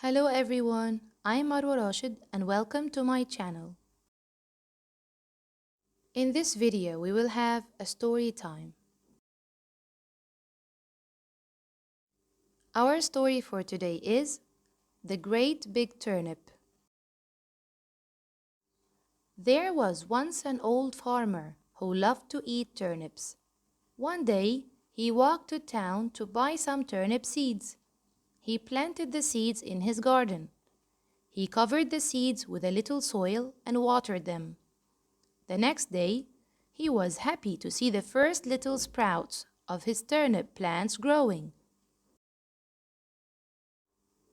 Hello everyone, I'm Marwa Rashid and welcome to my channel. In this video we will have a story time. Our story for today is The Great Big Turnip. There was once an old farmer who loved to eat turnips. One day he walked to town to buy some turnip seeds. He planted the seeds in his garden. He covered the seeds with a little soil and watered them. The next day, he was happy to see the first little sprouts of his turnip plants growing.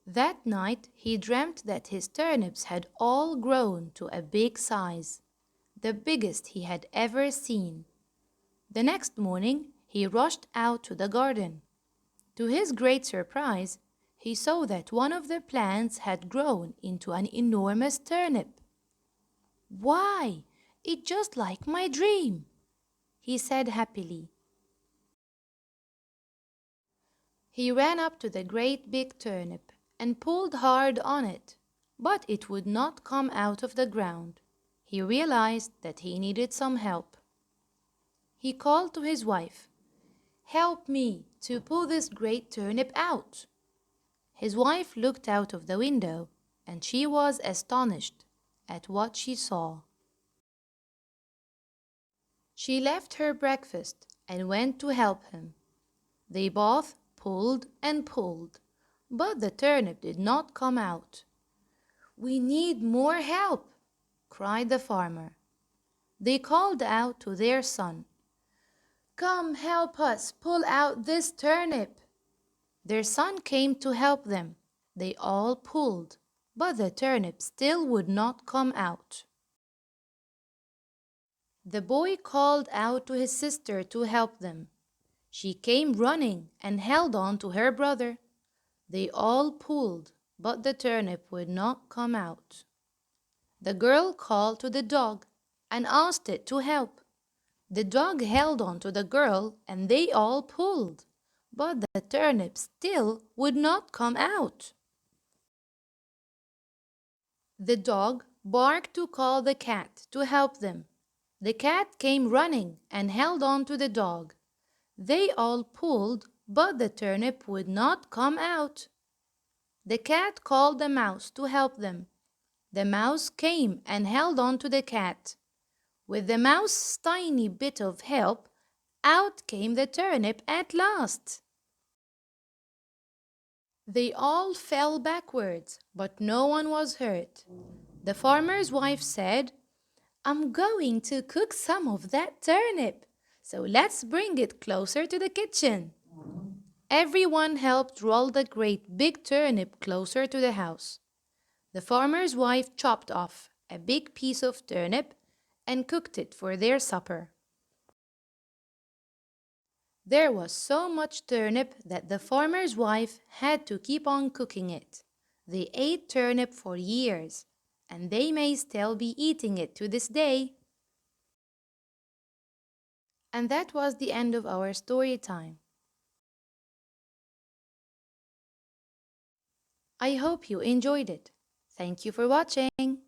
That night, he dreamt that his turnips had all grown to a big size, the biggest he had ever seen. The next morning, he rushed out to the garden. To his great surprise, he saw that one of the plants had grown into an enormous turnip. "Why, it's just like my dream," he said happily. He ran up to the great big turnip and pulled hard on it, but it would not come out of the ground. He realized that he needed some help. He called to his wife, "Help me to pull this great turnip out." His wife looked out of the window, and she was astonished at what she saw. She left her breakfast and went to help him. They both pulled and pulled, but the turnip did not come out. "We need more help," cried the farmer. They called out to their son, "Come help us pull out this turnip." Their son came to help them. They all pulled, but the turnip still would not come out. The boy called out to his sister to help them. She came running and held on to her brother. They all pulled, but the turnip would not come out. The girl called to the dog and asked it to help. The dog held on to the girl and they all pulled, but the turnip still would not come out. The dog barked to call the cat to help them. The cat came running and held on to the dog. They all pulled, but the turnip would not come out. The cat called the mouse to help them. The mouse came and held on to the cat. With the mouse's tiny bit of help, out came the turnip at last. They all fell backwards, but no one was hurt. The farmer's wife said, "I'm going to cook some of that turnip, so let's bring it closer to the kitchen." Everyone helped roll the great big turnip closer to the house. The farmer's wife chopped off a big piece of turnip and cooked it for their supper. There was so much turnip that the farmer's wife had to keep on cooking it. They ate turnip for years, and they may still be eating it to this day. And that was the end of our story time. I hope you enjoyed it. Thank you for watching.